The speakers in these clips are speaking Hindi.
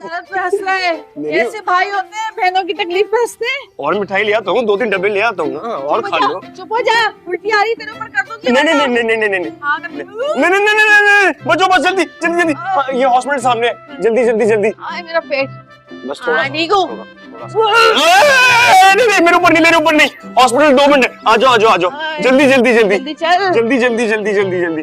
दर्द पे हंस रहा है। ऐसे भाई होते हैं, बहनों की तकलीफ पे हंसते हैं। और मिठाई ले आता हूँ, 2-3 डब्बे ले आता हूँ ना, और खा लो। चुप हो जा, उल्टी आ रही तेरे ऊपर कर दूंगी। नहीं नहीं नहीं नहीं नहीं नहीं नहीं हाँ, कर दूंगी। नहीं नहीं नहीं नहीं, बचो बस, जल्दी जल्दी जल्दी, ये हॉस्पिटल सामने है, जल्दी जल्दी जल्दी। आए मेरा पेट। बस थोड़ा नीगो। नहीं नहीं, मेरे ऊपर नहीं, मेरे ऊपर नहीं, हॉस्पिटल 2 मिनट, आ जाओ आ जाओ आ जाओ, जल्दी जल्दी जल्दी जल्दी चल। जल्दी जल्दी जल्दी जल्दी जल्दी।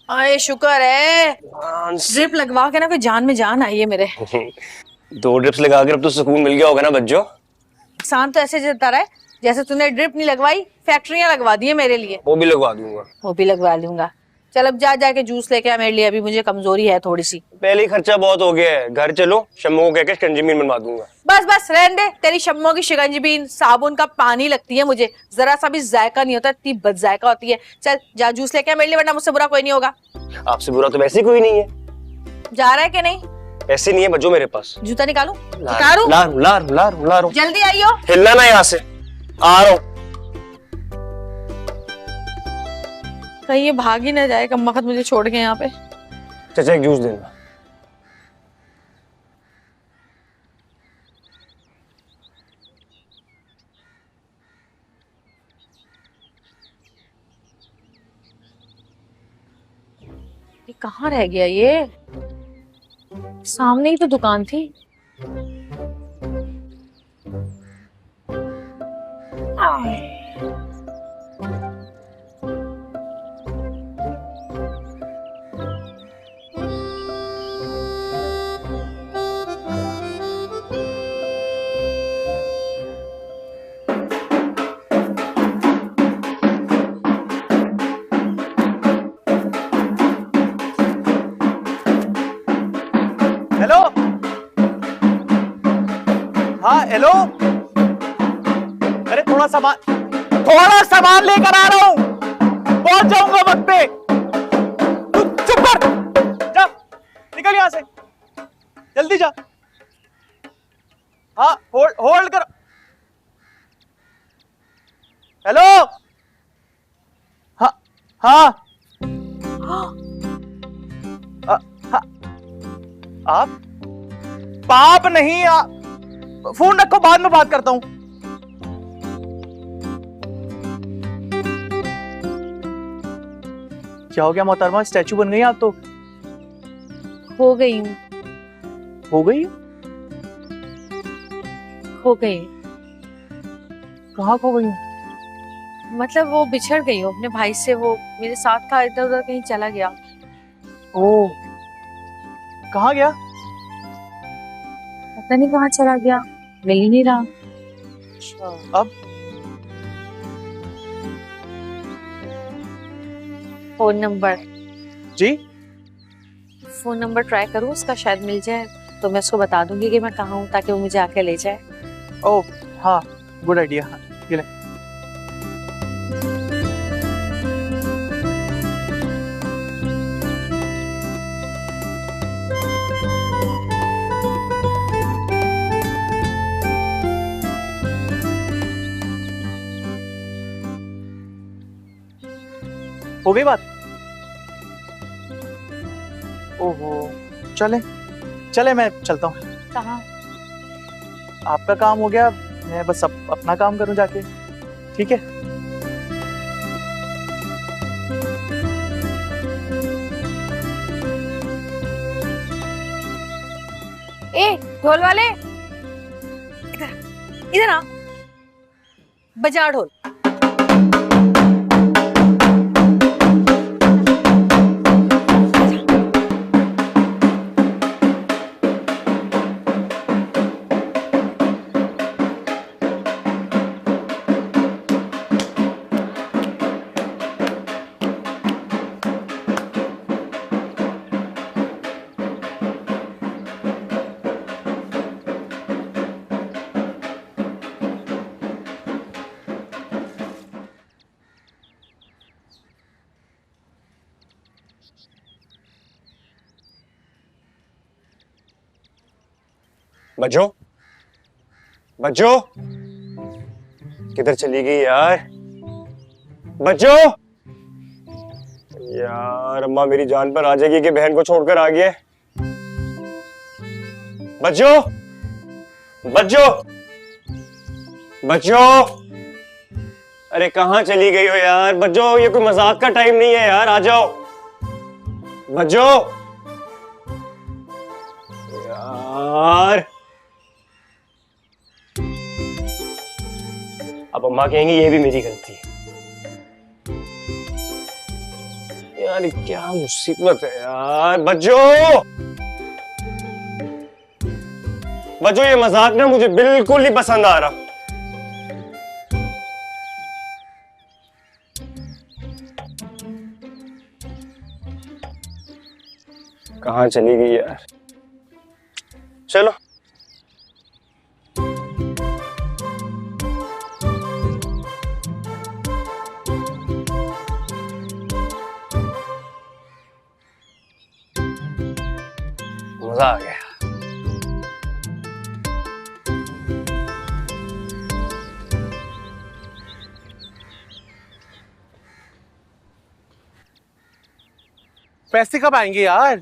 आए शुक्र है, ड्रिप लगवा के ना कोई जान में जान आई है मेरे। 2 ड्रिप्स लगा कर अब तो सुकून मिल गया होगा ना बच्चों। इंसान तो ऐसे जता रहा है जैसे तूने ड्रिप नहीं लगवाई, फैक्ट्रियां लगवा दी है मेरे लिए। वो भी लगवा दूंगा। वो भी लगवा लूंगा। चल अब जा जाके जूस लेके आ मेरे लिए, अभी मुझे कमजोरी है थोड़ी सी। पहले ही खर्चा बहुत हो गया है, घर चलो, शम्मो को कहकर शिकंजी बनवा दूंगा। बस बस रहने दे, तेरी शम्मो की शिकंजी साबुन का पानी लगती है मुझे, जरा सा भी जायका नहीं होता, इतनी बद जायका होती है। चल जा जूस लेके आ मेरे लिए, वरना मुझसे बुरा कोई नहीं होगा। आपसे बुरा तो वैसे कोई नहीं है। जा रहा है कि नहीं? ऐसे नहीं है बच्चों मेरे पास। जूता निकालू? ला ला जल्दी आइयो। हिलना ना यहाँ से, आ रहा हूँ। कहीं ये भाग ही ना जाए कम वक्त मुझे छोड़ के यहाँ पे। चाचा एक जूस देना। ये कहाँ रह गया ये? सामने ही तो दुकान थी। हेलो, हाँ हेलो, अरे थोड़ा सामान लेकर आ रहा हूं, पहुंच जाऊंगा वक्त पे। तू चुप कर, जा निकल यहां से, जल्दी जा। हाँ होल्ड कर। हेलो, हाँ हाँ आप पाप नहीं, फोन रखो, बाद में बात करता हूं। क्या हो गया मोहतरमा, स्टैचू बन गई आप तो। हो गई हूँ। हो गई? हो गई। कहाँ खो गई? मतलब वो बिछड़ गई हूँ अपने भाई से, वो मेरे साथ था, इधर उधर कहीं चला गया। ओ, कहाँ गया? पता नहीं कहाँ चला गया, मिल ही नहीं रहा। अब फोन नंबर? जी, फोन नंबर ट्राई करूँ उसका, शायद मिल जाए तो मैं उसको बता दूंगी कि मैं कहाँ हूँ, ताकि वो मुझे आके ले जाए। ओ हाँ, गुड आइडिया। हाँ, ये ले। हो गई बात? ओहो, चले चले, मैं चलता हूँ। कहाँ? आपका काम हो गया, मैं बस अपना काम करूँ जाके, ठीक है? ए ढोल वाले, इधर इधर आ, बजा ढोल। बच्चों बच्चों, किधर चली गई यार? बच्चों यार, यार अम्मा मेरी जान पर आ जाएगी कि बहन को छोड़कर आ गया है। बच्चों, बच्चों, बच्चों, अरे कहाँ चली गई हो यार? बच्चों ये कोई मजाक का टाइम नहीं है यार, आ जाओ बच्चों। यार अब अम्मा कहेंगी ये भी मेरी गलती है। यार क्या मुसीबत है यार। बच्चों, बच्चों ये मजाक ना मुझे बिल्कुल नहीं पसंद आ रहा। कहाँ चली गई यार? चलो मजा आ गया। पैसे कब आएंगे यार?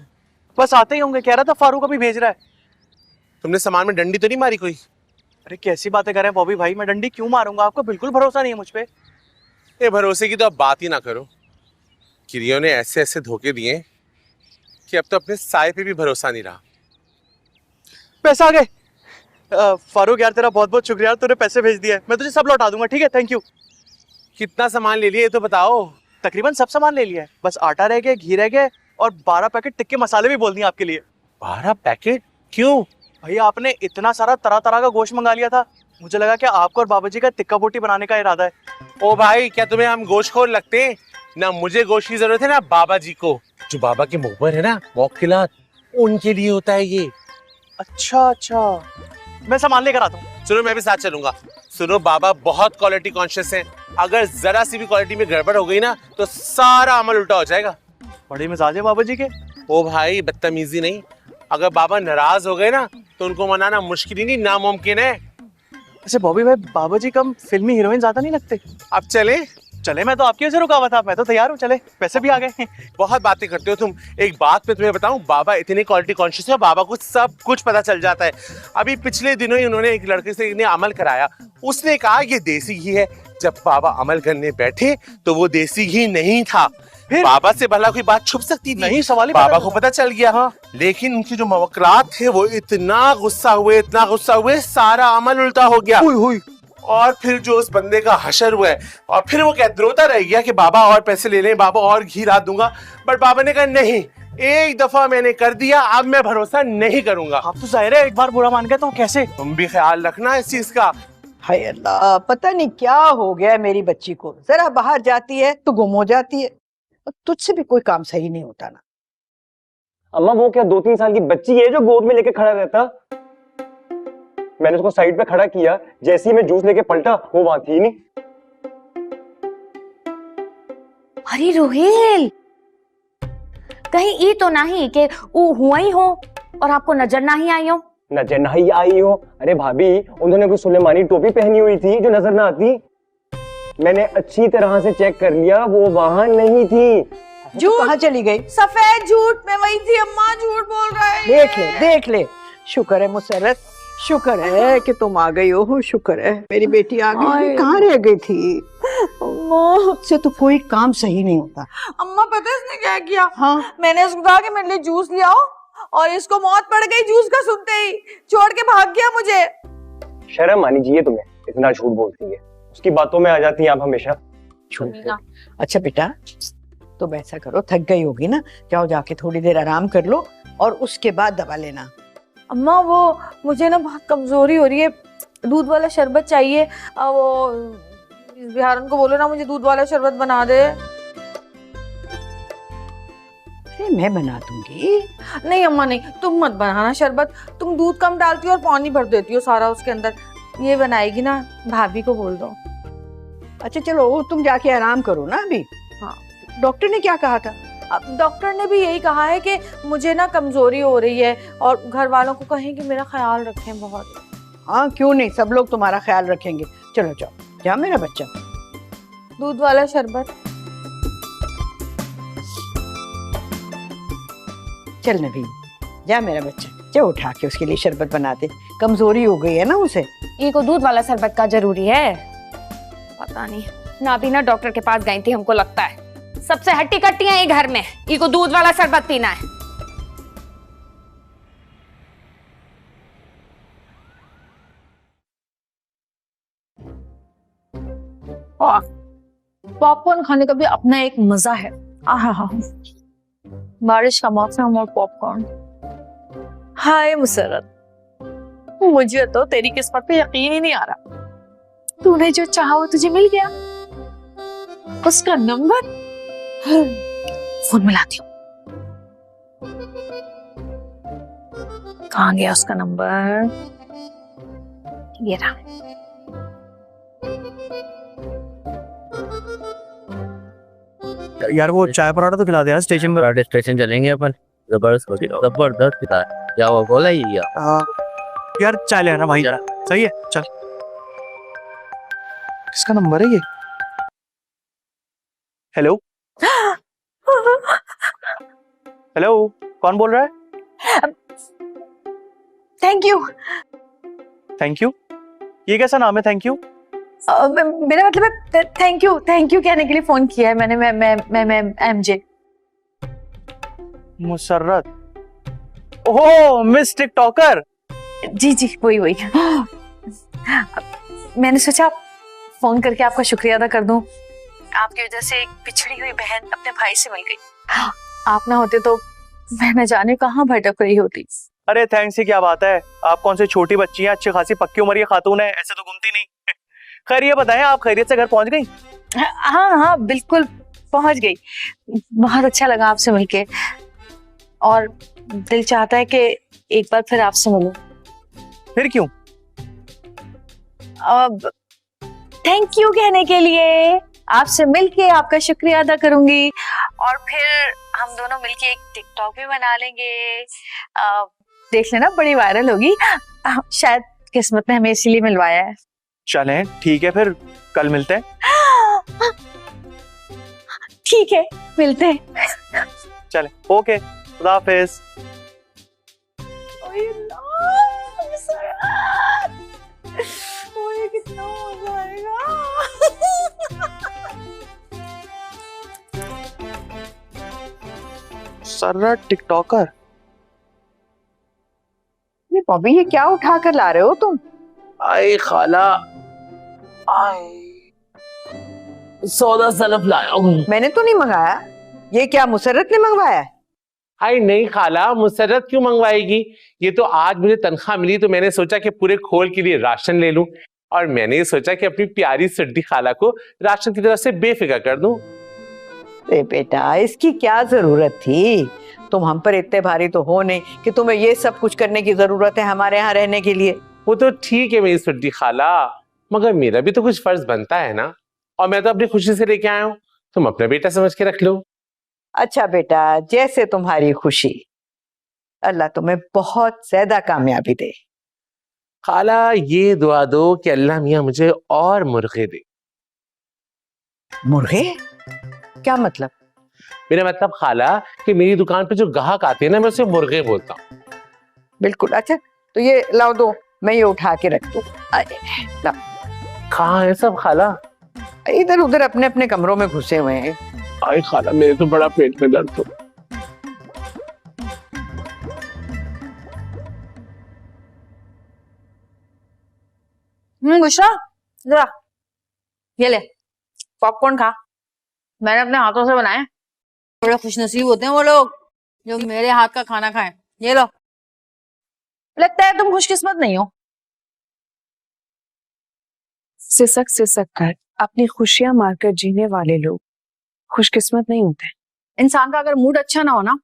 बस आते ही होंगे, कह रहा था फारूक अभी भेज रहा है। तुमने सामान में डंडी तो नहीं मारी कोई? अरे कैसी बातें कर रहे हैं बॉबी भाई, मैं डंडी क्यों मारूंगा? आपको बिल्कुल भरोसा नहीं है मुझ पे। ये भरोसे की तो अब बात ही ना करो। किरियो ने ऐसे ऐसे धोखे दिए कि अब तो अपने साय पे भी भरोसा नहीं रहा। पैसे आ गए। फारूक यार तेरा बहुत बहुत शुक्रिया, तूने पैसे भेज दिए। मैं तुझे सब लौटा दूंगा, ठीक है? Thank you. कितना सामान ले लिया ये तो बताओ। तकरीबन सब सामान ले लिया है, बस आटा रह गया, घी रह गया और 12 पैकेट टिक्के मसाले भी बोल दिए आपके लिए। 12 पैकेट? क्यों? भैया आपने इतना सारा तरह तरह का गोश्त मंगा लिया था, मुझे लगा कि आपको और बाबा जी का टिक्का बोटी बनाने का इरादा है। ओ भाई, क्या तुम्हें हम गोश्तखोर लगते हैं? ना मुझे गोश्त की जरूरत है ना बाबा जी को। जो बाबा के मुखबर है ना मौखिलात, उनके लिए होता है ये। अच्छा अच्छा, मैं सामान लेकर आता हूँ। सुनो मैं भी साथ चलूंगा। सुनो बाबा बहुत क्वालिटी कॉन्शियस हैं। अगर जरा सी भी क्वालिटी में गड़बड़ हो गई ना तो सारा अमल उल्टा हो जाएगा। बड़े मिजाज है बाबा जी के। ओ भाई बदतमीजी नहीं, अगर बाबा नाराज हो गए ना तो उनको मनाना मुश्किल ही नहीं नामुमकिन है। अच्छा बॉबी भाई, बाबा जी कम फिल्मी हीरोइन ज्यादा नहीं लगते? अब चले? चले, मैं तो आपकी वजह से रुका हुआ था, मैं तो तैयार हूँ। चले, पैसे भी आ गए। बहुत बातें करते हो तुम। एक बात मैं तुम्हें बताऊं, बाबा इतने क्वालिटी कॉन्शियस है, बाबा को सब कुछ पता चल जाता है। अभी पिछले दिनों ही उन्होंने एक लड़के से इन्हें अमल कराया, उसने कहा ये देसी घी है। जब बाबा अमल करने बैठे तो वो देसी घी नहीं था। फिर बाबा से भला कोई बात छुप सकती थी? नहीं, सवाल ही बाबा को पता चल गया। हाँ, लेकिन उनके जो मवक्कलात थे वो इतना गुस्सा हुए सारा अमल उल्टा हो गया। हुई। और फिर जो उस बंदे का हशर हुआ है, और फिर वो रोता रह गया कि बाबा और पैसे ले लें, बाबा और घी ला दूंगा। बट बाबा ने कहा नहीं, एक दफा मैंने कर दिया, अब मैं भरोसा नहीं करूंगा। आप तो जाहिर है एक बार बुरा मान गए तो कैसे? तुम भी ख्याल रखना इस चीज का। हाय अल्लाह, पता नहीं क्या हो गया है मेरी बच्ची को। जरा बाहर जाती है तो गुम हो जाती है। तुझसे भी कोई काम सही नहीं होता ना। अम्मा वो क्या 2-3 साल की बच्ची है जो गोद में लेके खड़ा रहता? मैंने उसको साइड पे खड़ा किया, जैसे ही मैं जूस लेके पलटा वो वहां थी नहीं। अरे रोहेल, कहीं ये तो नहीं कि वो हुआ ही हो और आपको नजर ना ही आई हो? नजर नहीं आई हो? अरे भाभी, उन्होंने कोई सुलेमानी टोपी पहनी हुई थी जो नजर ना आती। मैंने अच्छी तरह से चेक कर लिया, वो वहां नहीं थी। झूठ कहाँ चली गई? सफेद झूठ, मैं वही थी अम्मा, झूठ बोल रहा है। देख ले। शुक्र है मुसर्रत, शुक्र है कि तुम आ गई हो। शुक्र है मेरी बेटी आ गई। कहाँ रह गई थी? अम्मा से तो कोई काम सही नहीं होता। अम्मा पता है इसने क्या किया? हाँ, मैंने उसको कहा कि मेरे लिए जूस ले आओ और इसको मौत पड़ गई जूस का सुनते ही, छोड़ के भाग गया मुझे। शर्म आनी चाहिए तुम्हें, इतना झूठ बोलती है। उसकी बातों में आ जाती हैं आप हमेशा। अच्छा बेटा, तो ऐसा करो, थक गई होगी ना, जाओ जाके थोड़ी देर आराम कर लो और उसके बाद दवा लेना। अम्मा वो मुझे ना बहुत कमजोरी हो रही है, दूध वाला शरबत चाहिए। वो बिहारन को बोलो ना मुझे दूध वाला शरबत बना दे। अरे मैं बना दूंगी। नहीं अम्मा नहीं, तुम मत बनाना शरबत, तुम दूध कम डालती हो और पानी भर देती हो सारा उसके अंदर। ये बनाएगी ना, भाभी को बोल दो। अच्छा चलो, तुम जाके आराम करो ना अभी। हाँ, डॉक्टर ने क्या कहा था? अब डॉक्टर ने भी यही कहा है कि मुझे ना कमजोरी हो रही है और घर वालों को कहें कि मेरा ख्याल रखें बहुत। हाँ क्यों नहीं, सब लोग तुम्हारा ख्याल रखेंगे। चलो जाओ, जा मेरा बच्चा। दूध वाला शरबत। चल नवीन, जा मेरा बच्चा, जा उठा के उसके लिए शरबत बना दे, कमजोरी हो गई है ना उसे। ये को दूध वाला शरबत का जरूरी है? पता नहीं, ना भी ना डॉक्टर के पास गई थी, हमको लगता है सबसे हट्टी कट्टी है ये घर में, ये को दूध वाला शरबत पीना है। पॉपकॉर्न खाने का भी अपना एक मजा है। आहा, बारिश का मौसम और पॉपकॉर्न। हाय मुसर्रत, मुझे तो तेरी किस्मत पे यकीन ही नहीं आ रहा। तूने जो चाहा वो तुझे मिल गया। उसका नंबर, फोन मिलाती हूँ। कहाँ गया उसका नंबर? ये रहा। यार वो चाय पराठा तो खिला दे यार स्टेशन पर। स्टेशन चलेंगे अपन, जबरदस्त पिता है। क्या वो बोला ही यार चाय ले आना भाई, सही है चल। किसका नंबर है ये? हेलो हेलो, कौन बोल रहा है? Thank you. Thank you? ये कैसा नाम है थैंक यू? मेरा मतलब है थैंक यू कहने के लिए फोन किया है मैंने। मैं एमजे। मुसर्रत? ओह मिस टिकटॉकर। जी वही। मैंने सोचा फोन करके आपका शुक्रिया अदा कर दूं। आपकी वजह से एक बिछड़ी हुई बहन अपने भाई से मिल गई। आप ना होते तो मैं न जाने कहाँ भटक रही होती। अरे थैंक्स से क्या बात है, आप कौन से छोटी बच्ची हैं, अच्छी खासी पक्की उम्र की खातून है, ऐसे तो घूमती नहीं। खैर ये बताएं, आप खैरियत से घर पहुंच गई? हाँ बिल्कुल पहुंच गई। बहुत अच्छा लगा आपसे मिलके, और दिल चाहता है कि एक बार फिर आपसे मिलूं। फिर क्यों? अब थैंक यू कहने के लिए, आपसे मिलके आपका शुक्रिया अदा करूंगी, और फिर हम दोनों मिलके एक टिकटॉक भी बना लेंगे। देख लेना, बड़ी वायरल होगी। शायद किस्मत ने हमें इसीलिए मिलवाया है। चलें ठीक है, फिर कल मिलते हैं। ठीक है, मिलते हैं। चलें ओके, खुदा हाफिज। कितना मजा आएगा। सर्रा टिकटॉकर। ये बॉबी, ये क्या उठा कर ला रहे हो तुम? आई खाला, सौदा सलफ लाया हूँ। मैंने तो नहीं मंगाया, ये क्या मुसर्रत ने मंगवाया है? हाय नहीं खाला, मुसर्रत क्यों मंगवाएगी? ये तो आज मुझे तनख्वाह मिली तो मैंने सोचा कि पूरे खोल के लिए राशन ले लूं, और मैंने ये सोचा कि अपनी प्यारी सड्डी खाला को राशन की तरफ से बेफिक्र कर दूं। अरे बेटा, इसकी क्या जरूरत थी? तुम हम पर इतने भारी तो हो नहीं कि तुम्हें ये सब कुछ करने की जरूरत है हमारे यहाँ रहने के लिए। वो तो ठीक है मेरी सड्डी खाला, मगर मेरा भी तो कुछ फर्ज बनता है ना, और मैं तो अपनी खुशी से लेके आया हूँ, तुम अपना बेटा समझ के रख लो। अच्छा बेटा, जैसे तुम्हारी खुशी। अल्लाह तुम्हें बहुत ज्यादा कामयाबी दे। खाला ये दुआ दो कि अल्लाह मियाँ मुझे और मुर्गे दे। मुर्गे? क्या मतलब? मेरा मतलब खाला कि मेरी दुकान पे जो ग्राहक आते हैं ना, मैं उसे मुर्गे बोलता हूँ। बिल्कुल। अच्छा तो ये लाओ, दो, मैं ये उठा के रख दूं। कहाँ है सब खाला? इधर उधर अपने अपने कमरों में घुसे हुए हैं। आई खाला, मेरे तो बड़ा पेट में दर्द हो। बुशरा, जरा ये ले पॉपकॉर्न खा। मैंने अपने हाथों से बनाए। बड़े खुशनसीब होते हैं वो लोग जो मेरे हाथ का खाना खाएं। ये लो। लगता है तुम खुशकिस्मत नहीं हो। सिसक कर अपनी खुशियां मारकर जीने वाले लोग खुशकिस्मत नहीं होते। इंसान का अगर मूड अच्छा ना हो ना,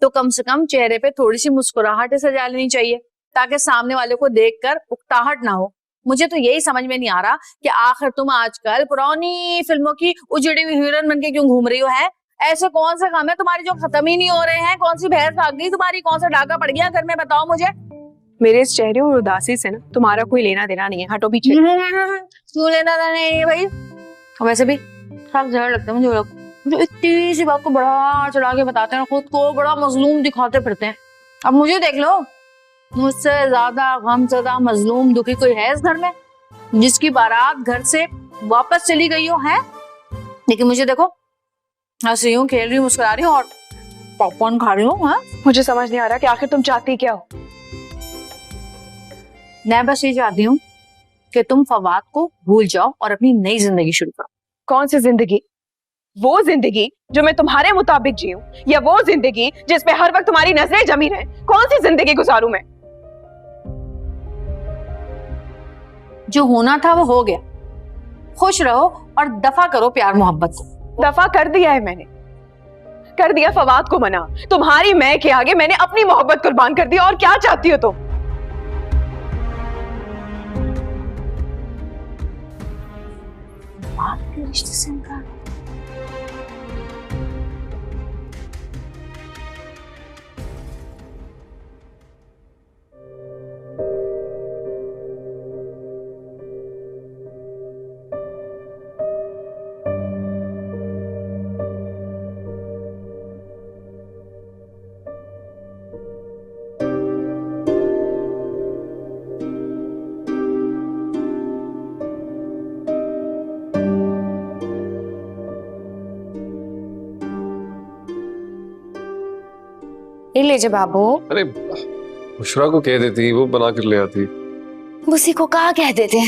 तो कम से कम चेहरे पे थोड़ी सी मुस्कुराहट सजा लेनी चाहिए, ताकि सामने वाले को देखकर उकताहट ना हो। मुझे तो यही समझ में नहीं आ रहा कि आखिर तुम आजकल पुरानी फिल्मों की उजड़ी हुई हीरोइन बन के क्यों घूम रही हो। है ऐसे कौन से काम है तुम्हारे जो खत्म ही नहीं हो रहे हैं? कौन सी भैंस भाग गई तुम्हारी? कौन सा डाका पड़ गया घर में? बताओ मुझे। मेरे इस चेहरे और उदासी से ना तुम्हारा कोई लेना देना नहीं है। हटो पीछे। क्यों लेना देना नहीं है भाई? वैसे भी सब जहर लगता है मुझे लोग। जो इतनी सी बात को बड़ा चढ़ा के बताते हैं, खुद को बड़ा मजलूम दिखाते फिरते हैं। अब मुझे देख लो, मुझसे ज्यादा गमज़दा मजलूम दुखी कोई है इस घर में, जिसकी बारात घर से वापस चली गई हो है? लेकिन मुझे देखो, हंस रही हूँ, खेल रही हूँ, मुस्कुरा रही हूँ और पॉपकॉर्न खा रही हूँ। मुझे समझ नहीं आ रहा कि आखिर तुम चाहती क्या हो। मैं बस ये चाहती हूँ कि तुम फवाद को भूल जाओ और अपनी नई जिंदगी शुरू करो। कौन सी जिंदगी? वो जिंदगी जो मैं तुम्हारे मुताबिक जीऊं, या वो जिंदगी जिसपे हर वक्त तुम्हारी नजरें जमी रहे? कौन सी जिंदगी गुजारूं मैं? जो होना था वो हो गया, खुश रहो और दफा करो प्यार मोहब्बत को। दफा कर दिया है मैंने, कर दिया फवाद को मना। तुम्हारी मैं के आगे मैंने अपनी मोहब्बत कुर्बान कर दी। और क्या चाहती हो तुम? आपके रिश्ते से इनकार? ये लीजिए बाबू। अरे बुशरा को कह देती, वो बना कर ले आती। उसी को कहा कह देते,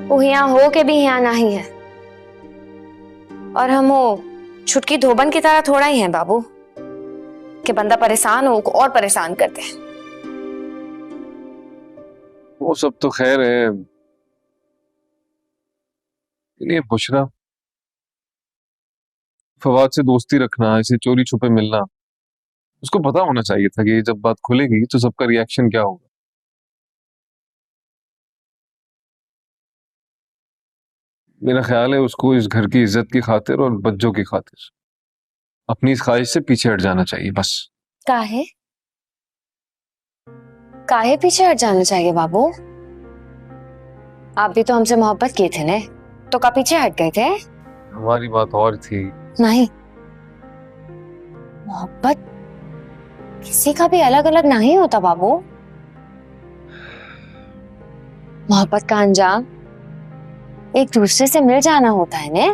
वो यहाँ हो के भी यहाँ नहीं है। और हम वो छुटकी धोबन की तरह थोड़ा ही हैं बाबू, कि बंदा परेशान हो को और परेशान करते हैं। वो सब तो खैर है, ये बुशरा फवाद से दोस्ती रखना, इसे चोरी छुपे मिलना, उसको पता होना चाहिए था कि जब बात खुलेगी तो सबका रिएक्शन क्या होगा। मेरा ख्याल है उसको इस घर की इज्जत की खातिर और बच्चों की खातिर अपनी इस ख्वाहिश से पीछे हट जाना चाहिए बस। काहे काहे पीछे हट जाना चाहिए बाबू? आप भी तो हमसे मोहब्बत किए थे ने, तो का पीछे हट गए थे? हमारी बात और थी। नहीं, मोहब्बत किसी का भी अलग अलग नहीं होता बाबू। मोहब्बत का अंजाम एक दूसरे से मिल जाना होता है ने।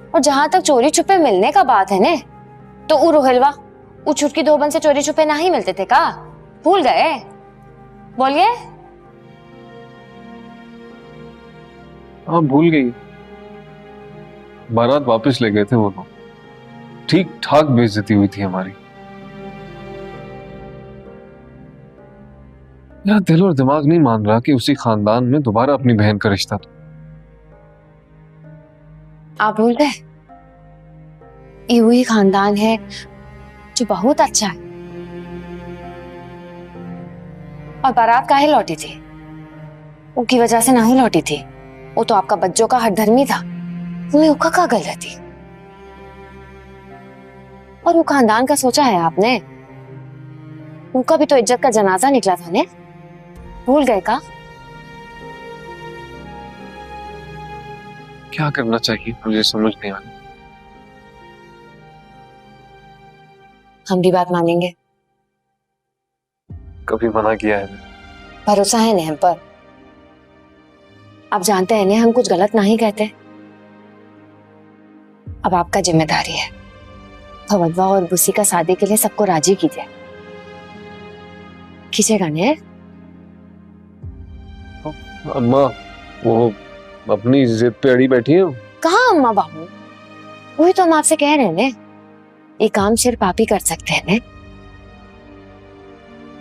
और जहां तक चोरी छुपे मिलने का बात है ने, तो उ रोहिलवा उ छुटकी धोबन से चोरी छुपे नहीं मिलते थे का? भूल गए? बोलिए। हाँ भूल गई। बारात वापस ले गए थे वो लोग, ठीक ठाक बेइज्जती हुई थी हमारी। यार दिल और दिमाग नहीं मान रहा कि उसी खानदान में दोबारा अपनी बहन का रिश्ता था। आप भूल गए? ये वही खानदान है जो बहुत अच्छा है। और बारात काहे लौटी थी? उनकी वजह से नहीं लौटी थी, वो तो आपका बच्चों का हठधर्मी था। तुम्हें उका का गलत थी। और वो खानदान का सोचा है आपने? उनका भी तो इज्जत का जनाजा निकला था ने, भूल गए का? क्या करना चाहिए मुझे समझ नहीं आ रहा। हम भी बात मानेंगे। कभी मना किया है? भरोसा है ने हम पर। आप जानते हैं ने, हम कुछ गलत नहीं कहते। अब आपका जिम्मेदारी है, फवदवा और बुसी का शादी के लिए सबको राजी कीजिए। खींचेगा ने? अम्मा वो अपनी जिद पे अड़ी बैठी है। कहाँ अम्मा बाबू, वही तो हम आपसे कह रहे हैं ने, ये काम सिर्फ आप ही कर सकते हैं ने।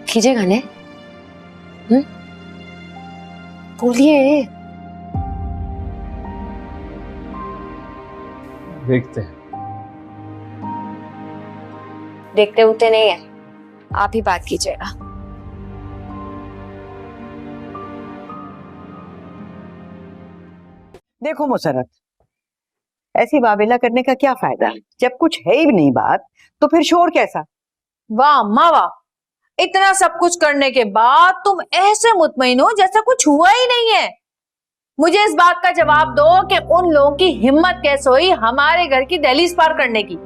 खींचेगा ने? बोलिए। देखते हैं। देखते उठते नहीं है, आप ही बात कीजिएगा। देखो मुसरत, ऐसी बाबेला करने का क्या फायदा? जब कुछ है ही नहीं बात तो फिर शोर कैसा? वाह अम्मा वाह, इतना सब कुछ करने के बाद तुम ऐसे मुतमईन हो जैसा कुछ हुआ ही नहीं है। मुझे इस बात का जवाब दो कि उन लोगों की हिम्मत कैसे हुई हमारे घर की दहलीज पार करने की।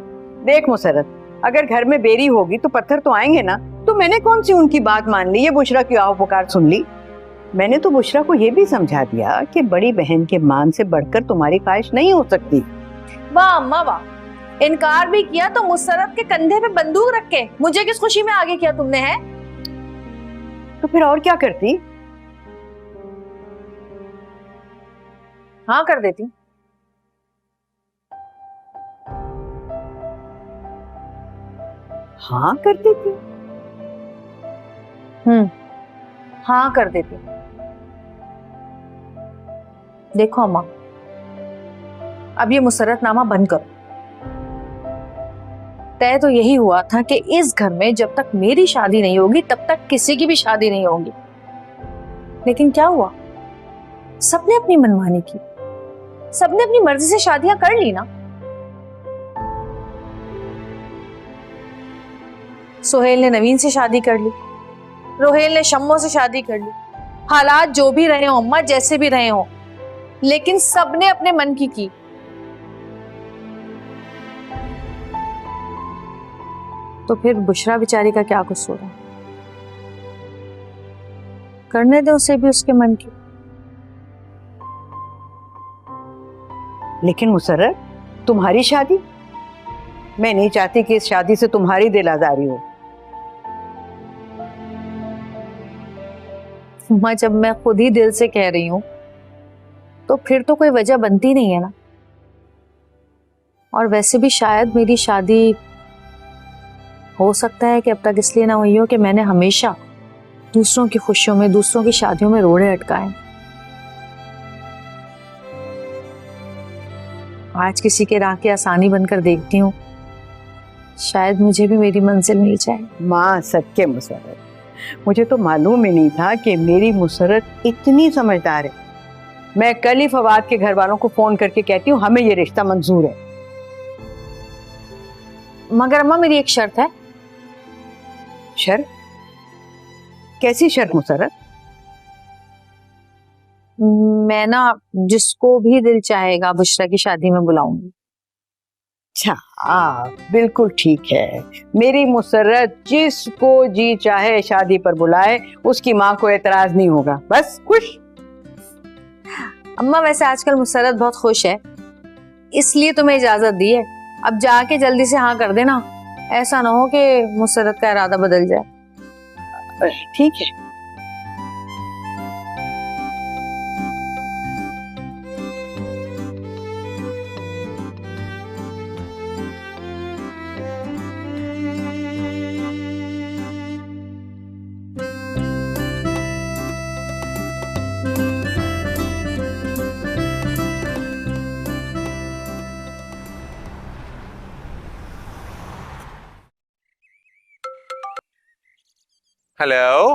देख मुसरत, अगर घर में बेरी होगी तो पत्थर तो आएंगे ना। तो मैंने कौन सी उनकी बात मान ली, ये बुशरा की आहो पुकार सुन ली। मैंने तो बुशरा को ये भी समझा दिया कि बड़ी बहन के मान से बढ़कर तुम्हारी ख्वाहिश नहीं हो सकती। वाह अम्मा वाह, इनकार भी किया तो मुसरत के कंधे पे बंदूक रख के मुझे किस खुशी में आगे किया तुमने है? तो फिर और क्या करती? हाँ कर देती। हाँ कर देती। हाँ कर देती। देखो अम्मा, अब ये मुसरतनामा बंद करो। तय तो यही हुआ था कि इस घर में जब तक मेरी शादी नहीं होगी तब तक किसी की भी शादी नहीं होगी। लेकिन क्या हुआ, सबने अपनी मनमानी की, सबने अपनी मर्जी से शादियां कर ली ना। सोहेल ने नवीन से शादी कर ली, रोहेल ने शम्मो से शादी कर ली। हालात जो भी रहे हो अम्मा, जैसे भी रहे हो, लेकिन सबने अपने मन की। तो फिर बुशरा बेचारी का क्या कसूर है? करने दे उसे भी उसके मन की। लेकिन मुसर्रत, तुम्हारी शादी, मैं नहीं चाहती कि इस शादी से तुम्हारी दिल आजारी हो। माँ, जब मैं खुद ही दिल से कह रही हूं तो फिर तो कोई वजह बनती नहीं है ना। और वैसे भी शायद मेरी शादी हो सकता है कि अब तक इसलिए ना हुई हो कि मैंने हमेशा दूसरों की खुशियों में, दूसरों की शादियों में रोड़े अटकाए। आज किसी के राह की आसानी बनकर देखती हूँ, शायद मुझे भी मेरी मंजिल मिल जाए। माँ सच्चे मुसर्रत, मुझे तो मालूम ही नहीं था कि मेरी मुसर्रत इतनी समझदार है। मैं कल ही फवाद के घर वालों को फोन करके कहती हूँ हमें ये रिश्ता मंजूर है। मगर अम्मा मेरी एक शर्त है। शर्त? कैसी शर्त मुसर्रत? मैं ना जिसको भी दिल चाहेगा बुशरा की शादी में बुलाऊंगी। अच्छा, बिल्कुल ठीक है। मेरी मुसर्रत जिसको जी चाहे शादी पर बुलाए, उसकी माँ को एतराज नहीं होगा। बस खुश। अम्मा वैसे आजकल मुसर्रत बहुत खुश है, इसलिए तुम्हें इजाजत दी है। अब जाके जल्दी से हाँ कर देना, ऐसा ना हो कि मुसर्रत का इरादा बदल जाए। ठीक है। हेलो,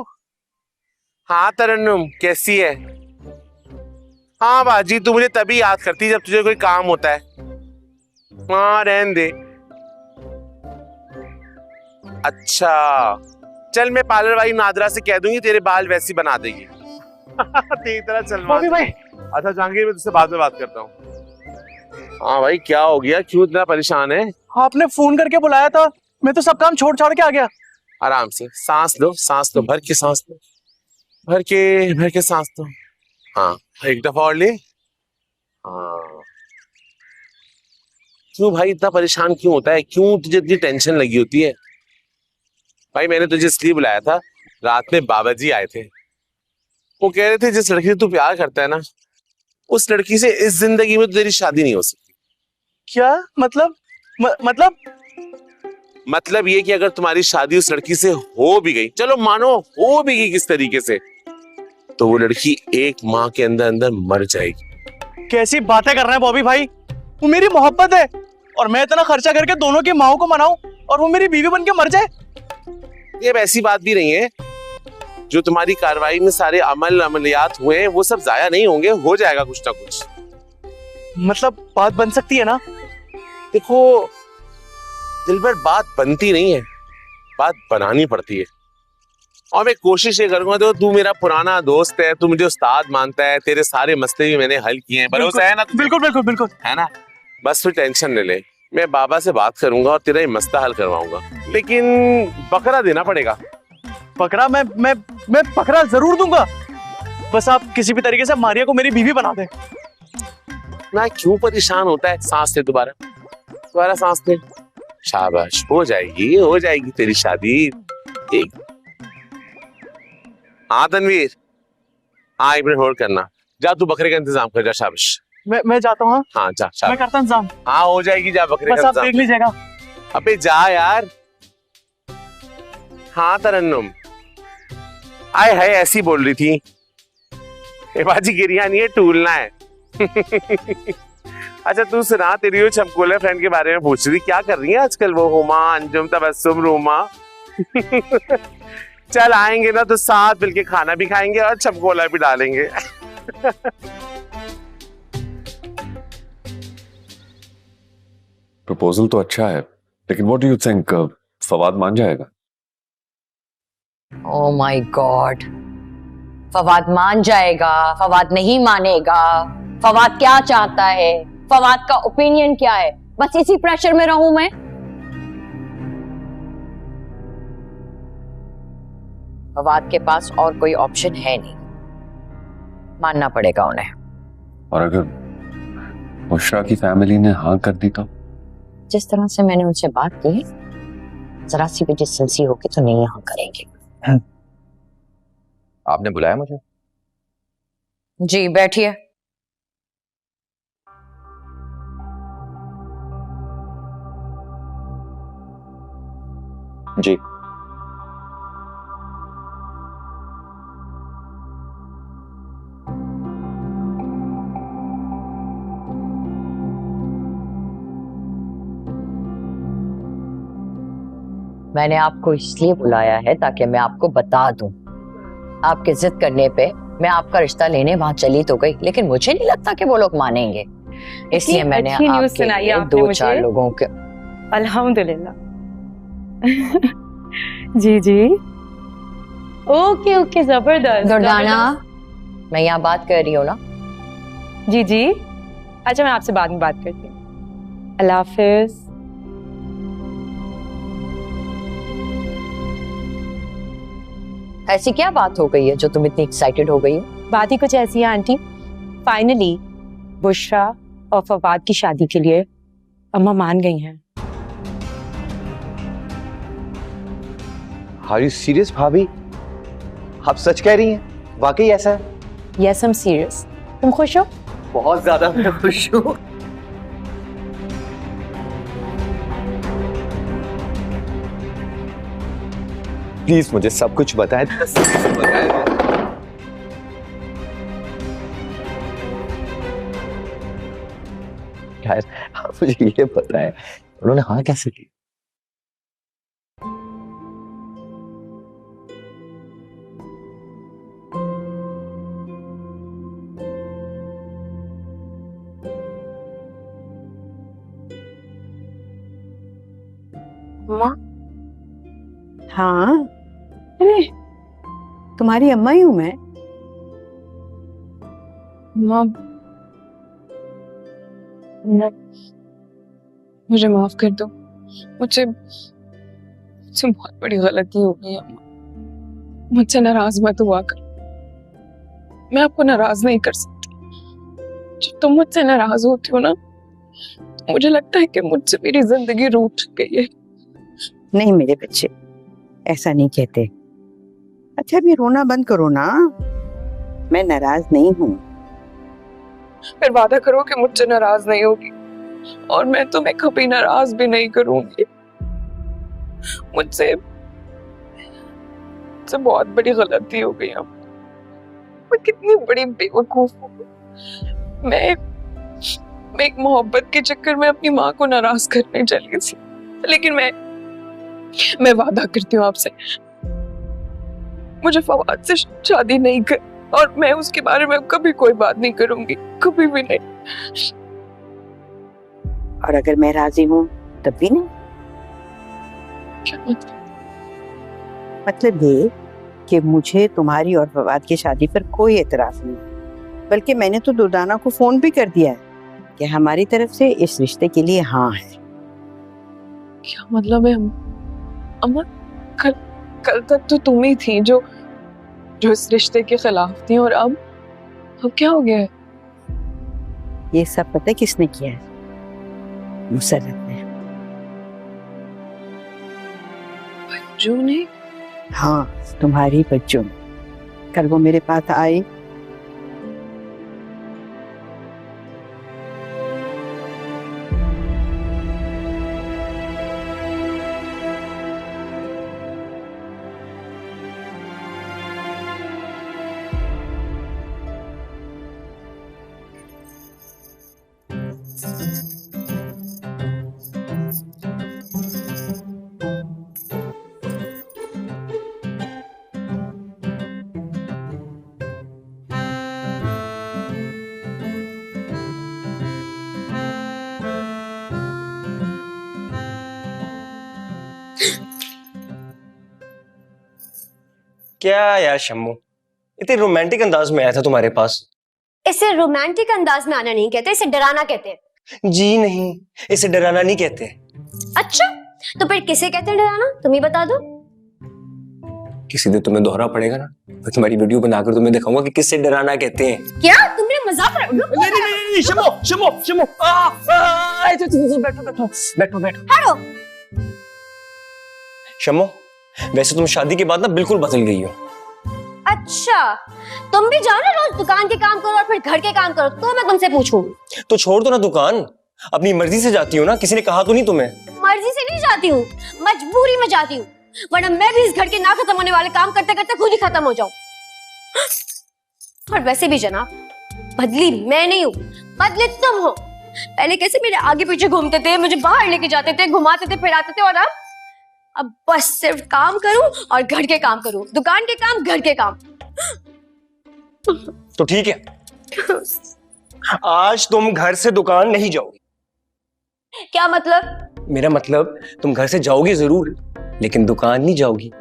हाँ तरन्नुम कैसी है? हाँ बाजी, तू मुझे तभी याद करती जब तुझे कोई काम होता है। हाँ रहने दे। अच्छा चल, मैं पार्लर वाली नादरा से कह दूंगी तेरे बाल वैसी बना देगी। तेरी तरह सलमान भाई। अच्छा जहांगीर, मैं तुझसे बाद में बात करता हूँ। हाँ भाई, क्या हो गया, क्यों इतना परेशान है? आपने फोन करके बुलाया था, मैं तो सब काम छोड़ छाड़ के आ गया। आराम से सांस लो, सांस लो, भर के सांस लो, भर के सांस लो। हाँ एक दफा और ले। हाँ, क्यों भाई इतना परेशान क्यों होता है? क्यों तुझे इतनी टेंशन लगी होती है? भाई मैंने तुझे इसलिए बुलाया था, रात में बाबा जी आए थे। वो कह रहे थे जिस लड़की से तू प्यार करता है ना, उस लड़की से इस जिंदगी में तो तेरी शादी नहीं हो सकती। क्या मतलब? मतलब ये कि अगर तुम्हारी शादी उस लड़की से हो भी गई, चलो मानो हो भी गई किस तरीके से, तो वो लड़की एक माह के अंदर अंदर मर जाएगी। कैसी बातें कर रहे हैं बॉबी भाई? वो मेरी मोहब्बत है और मैं इतना खर्चा करके दोनों की माओ को मनाऊं और वो मेरी बीवी बन के मर जाए? ये वैसी बात भी नहीं है। जो तुम्हारी कार्रवाई में सारे अमलियात हुए हैं वो सब जाया नहीं होंगे, हो जाएगा कुछ ना कुछ। मतलब बात बन सकती है ना? देखो दिलबर, बात बनती नहीं है, बात बनानी पड़ती है। और मैं कोशिश ये करूंगा, तो तू मेरा पुराना दोस्त है, तू मुझे उस्ताद मानता है, तेरे सारे मसले भी मैंने हल किए हैं, भरोसा है ना तुझे? बिल्कुल बिल्कुल बिल्कुल है ना? बस तू टेंशन ले ले, मैं बाबा से बात करूंगा और तेरा ये मसला हल करवाऊंगा, लेकिन बकरा देना पड़ेगा। पकड़ा मैं पकड़ा जरूर दूंगा, बस आप किसी भी तरीके से मारिया को मेरी बीवी बना दे। ना क्यों परेशान होता है? सांस ले, दोबारा सांस ले। शाबाश, हो जाएगी तेरी शादी। एक हाँ तनवीर, हाँ एक मिनट होल्ड करना, जा तू बकरे का इंतजाम कर, जा। शाबाश, मैं जाता हूँ। हाँ जा, मैं शाबाश। करता हूँ इंतजाम। हाँ हो जाएगी, जा बकरे बस का आप देख इंतजाम। लीजिएगा। अबे जा यार। हाँ तरन्नुम, आए हाय ऐसी बोल रही थी। ए बाजी गिरिया नहीं है, टूलना है। अच्छा तू सुना, तेरी वो चमकोले फ्रेंड के बारे में पूछ रही थी, क्या कर रही है आजकल वो? हुमा, अंजुम, तबस्सुम, रूमा। चल आएंगे ना तो साथ मिलके खाना भी खाएंगे और चमकोला भी डालेंगे। प्रपोजल तो अच्छा है, लेकिन what do you think, Fawad मान जाएगा? ओ माय गॉड, फवाद मान जाएगा, फवाद नहीं मानेगा, फवाद क्या चाहता है, फवाद का ओपिनियन क्या है, बस इसी प्रेशर में रहूं मैं? फवाद के पास और कोई ऑप्शन है नहीं, मानना पड़ेगा उन्हें। और अगर बुशरा की फैमिली ने हाँ कर दी तो? जिस तरह से मैंने उनसे बात की, जरा सी भी डिस्टेंसी होगी तो नहीं हाँ करेंगे। आपने बुलाया मुझे? जी बैठिए। जी। मैंने आपको इसलिए बुलाया है ताकि मैं आपको बता दूं, आपके जिद करने पे मैं आपका रिश्ता लेने वहां चली तो गई, लेकिन मुझे नहीं लगता कि वो लोग मानेंगे, इसलिए मैंने अच्छी न्यूज़ आपके सुनाई लिए आपने 2-4 मुझे। लोगों के। अल्हम्दुलिल्लाह। जी जी, ओके ओके, जबरदस्त। दुर्दाना, मैं यहाँ बात कर रही हूँ ना? जी जी, अच्छा मैं आपसे बाद में बात करती हूँ। अल्लाह हाफिज। ऐसी क्या बात हो गई है जो तुम इतनी एक्साइटेड हो गई हो? बात ही कुछ ऐसी है आंटी, फाइनली बुशरा और फवाद की शादी के लिए अम्मा मान गई हैं। Are you serious भाभी? आप सच कह रही हैं? वाकई ऐसा है? Yes I am serious. तुम खुश हो? बहुत ज्यादा मैं खुश हूँ। प्लीज मुझे सब कुछ बताएं। यार मुझे ये पता है उन्होंने हाँ कैसे की? हाँ, अरे तुम्हारी अम्मा ही हूं मैं। मुझे माफ कर दो, मुझसे बहुत बड़ी गलती हो गई अम्मा। मुझसे नाराज मत हुआ कर, मैं आपको नाराज नहीं कर सकती। जब तुम मुझसे नाराज होती हो ना, मुझे लगता है कि मुझसे मेरी जिंदगी रूठ गई है। नहीं मेरे बच्चे, ऐसा नहीं कहते। अच्छा भी रोना बंद करो ना, मैं नाराज नहीं हूँ। फिर वादा करो कि मुझसे नाराज नहीं होगी, और मैं तुम्हें कभी नाराज भी नहीं करूंगी। मुझसे बहुत बड़ी गलती हो गई। अब मैं कितनी बड़ी बेवकूफ हूँ। मैं एक मोहब्बत के चक्कर में अपनी माँ को नाराज करने चली थी, लेकिन मैं वादा करती हूँ आपसे, मुझे फवाद से शादी नहीं कर, और मैं उसके बारे में कभी कोई बात नहीं करूंगी, कभी भी नहीं। और अगर मैं राजी हूँ तब भी नहीं? क्या मतलब? मतलब ये कि मुझे तुम्हारी और फवाद की शादी पर कोई एतराज नहीं, बल्कि मैंने तो दुर्दाना को फोन भी कर दिया है कि हमारी तरफ से इस रिश्ते के लिए हाँ है। क्या मतलब है अम्मा? कल तक तो तुम ही थी जो इस रिश्ते के खिलाफ थी, और अब क्या हो गया है? ये सब पता है किसने किया है? मुसर्रत ने। बच्चों ने? हाँ, तुम्हारी बच्चों ने। कल वो मेरे पास आई, क्या यार शम्मू, इतने रोमांटिक अंदाज में आया था तुम्हारे पास। इसे रोमांटिक अंदाज में आना नहीं कहते, इसे डराना कहते हैं। जी नहीं, इसे डराना नहीं कहते। अच्छा, तो फिर किसे कहते हैं डराना? तुम ही बता दो। किसी दिन तुम्हें दोहरा पड़ेगा ना, मैं तुम्हारी वीडियो बनाकर तुम्हें दिखाऊंगा कि किससे डराना कहते हैं। क्या तुम मेरा मजाक कर रहे हो? नहीं, शम्मू, बैठो। हटो। शम्मू, वैसे तुम शादी के बाद ना बिल्कुल बदल गई हो। अच्छा, तुम भी जाओ ना, रोज दुकान के काम करो और फिर घर के काम करो, तो मैं तुमसे पूछूं? तो छोड़ दो ना दुकान, अपनी मर्जी से जाती हो ना, किसी ने कहा तो नहीं तुम्हें? मर्जी से नहीं जाती हूँ, मजबूरी में जाती हूँ, वरना मैं भी इस घर के ना खत्म होने वाले काम करते करते खुद ही खत्म हो जाऊं। और वैसे भी जनाब, बदली मैं नहीं हूँ, बदले तुम हो। पहले कैसे मेरे आगे पीछे घूमते थे, मुझे बाहर लेके जाते थे, घुमाते थे, फिराते थे, और अब बस सिर्फ काम करूं और घर के काम करूं, दुकान के काम, घर के काम। तो ठीक है, आज तुम घर से दुकान नहीं जाओगी। क्या मतलब? मेरा मतलब तुम घर से जाओगी जरूर, लेकिन दुकान नहीं जाओगी,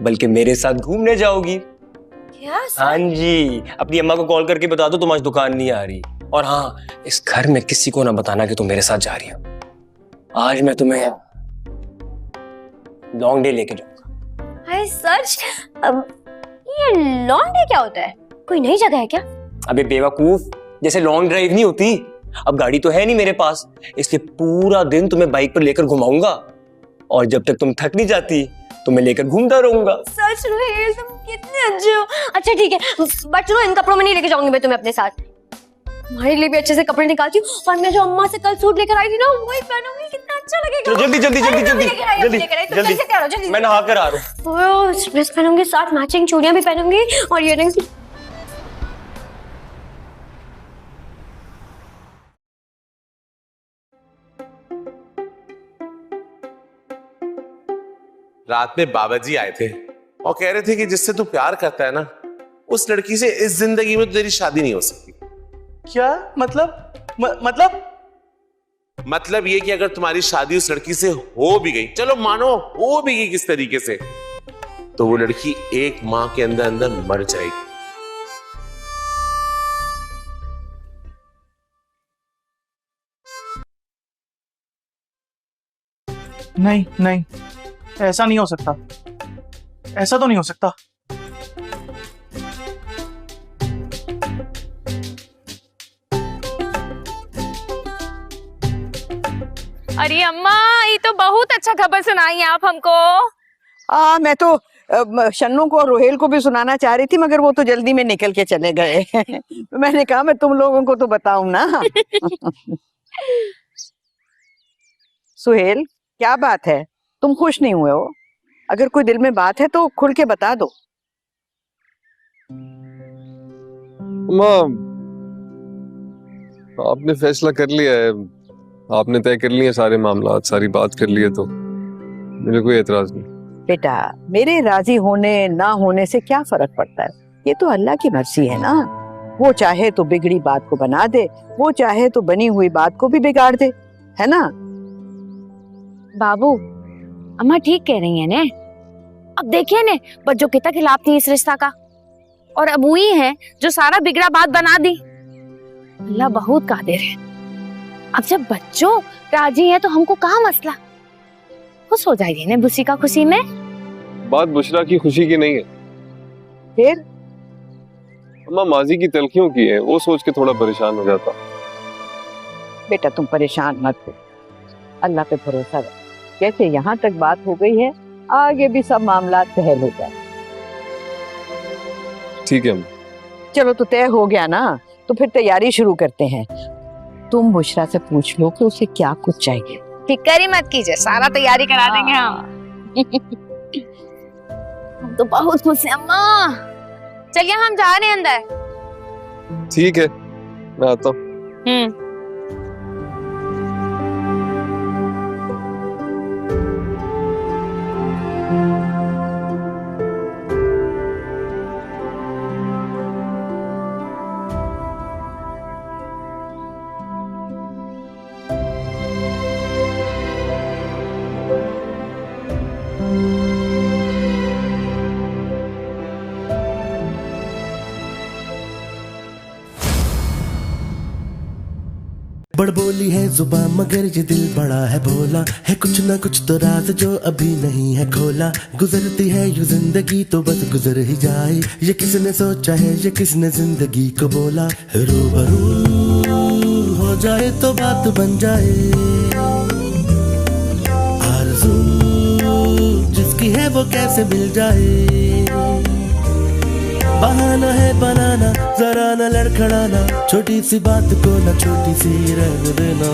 बल्कि मेरे साथ घूमने जाओगी। क्या? हाँ जी, अपनी अम्मा को कॉल करके बता दो तुम आज दुकान नहीं आ रही, और हाँ, इस घर में किसी को ना बताना कि तुम मेरे साथ जा रही हो। आज मैं तुम्हें लॉन्ग डे लेके जाऊंगा। हाय सच? ये लॉन्ग डे क्या होता है? कोई नई जगह है क्या? अबे बेवकूफ, जैसे लॉन्ग ड्राइव नहीं होती। अब गाड़ी तो है नहीं मेरे पास, इसलिए पूरा दिन तुम्हें बाइक पर लेकर घुमाऊंगा, और जब तक तुम थक नहीं जाती तो मैं लेकर घूमता रहूंगा। सच रोहेल, तुम कितने अच्छे हो। अच्छा ठीक है, बट सुनो, इन कपड़ों में नहीं लेके जाऊंगी मैं तुम्हें अपने साथ। तुम्हारे लिए भी अच्छे से कपड़े निकालती हूँ, और मैं जो अम्मा से कल सूट लेकर आई थी ना, वही पहनूंगी, कितना अच्छा लगेगा। जल्दी, मैं नहा कर आ रहा हूँ। ड्रेस पहनूंगी, साथ मैचिंग चूड़ियां भी पहनूंगी, और इयररिंग्स भी। रात में बाबा जी आए थे और कह रहे थे कि जिससे तू प्यार करता है ना, उस लड़की से इस जिंदगी में तो तेरी शादी नहीं हो सकती। क्या मतलब? मतलब ये कि अगर तुम्हारी शादी उस लड़की से हो भी गई, चलो मानो हो भी गई किस तरीके से, तो वो लड़की एक माह के अंदर अंदर मर जाएगी। नहीं, ऐसा नहीं हो सकता, ऐसा तो नहीं हो सकता। अरे अम्मा, ये तो बहुत अच्छा खबर सुनाई है आप हमको। मैं तो शन्नू को और रोहेल को भी सुनाना चाह रही थी, मगर वो तो जल्दी में निकल के चले गए। मैंने कहा मैं तुम लोगों को तो बताऊं ना। सुहेल, क्या बात है, तुम खुश नहीं हुए हो? अगर कोई दिल में बात है तो खुल के बता दो। माँ, आपने फैसला कर लिया है, आपने तय कर लिए सारे मामला, सारी बात कर ली है, तो मुझे कोई एतराज नहीं। बेटा, मेरे राजी होने ना होने से क्या फर्क पड़ता है? ये तो अल्लाह की मर्जी है ना। वो चाहे तो बिगड़ी बात को बना दे, वो चाहे तो बनी हुई बात को भी बिगाड़ दे, है ना? बाबू, अम्मा ठीक कह रही है ने। अब देखिए ने बच्चों कितना खिलाफ थी इस रिश्ता का, और अब वही है जो सारा बिगड़ा बात बना दी। अल्लाह बहुत कादिर है। अब जब बच्चों राजी है तो हमको कहाँ मसला। खुश हो जाइए ने बुशी का खुशी में। बात बुशरा की खुशी की नहीं है, फिर अम्मा माजी की तलखियों की है, वो सोच के थोड़ा परेशान हो जाता। बेटा तुम परेशान मत हो, अल्लाह पे भरोसा रख। जैसे यहाँ तक बात हो गई है, आगे भी सब मामला सहल हो जाए। ठीक है अम्मा। चलो तो तय हो गया ना, तो फिर तैयारी शुरू करते हैं। तुम बुशरा से पूछ लो कि उसे क्या कुछ चाहिए। फिक्र ही मत कीजिए, सारा तैयारी करा देंगे हम तो बहुत खुश हैं अम्मा। चलिए हम जा रहे हैं अंदर। ठीक है मैं आता हूँ। बड़बोली है जुबान मगर ये दिल बड़ा है भोला है, कुछ ना कुछ तो राज जो अभी नहीं है खोला। गुजरती है ये जिंदगी तो बस गुजर ही जाए, ये किसने सोचा है ये किसने जिंदगी को बोला। रूबरू हो जाए तो बात बन जाए, आरज़ू जिसकी है वो कैसे मिल जाए। बहाना है बनाना जरा न लड़खड़ाना, छोटी सी बात को न छोटी सी रह देना।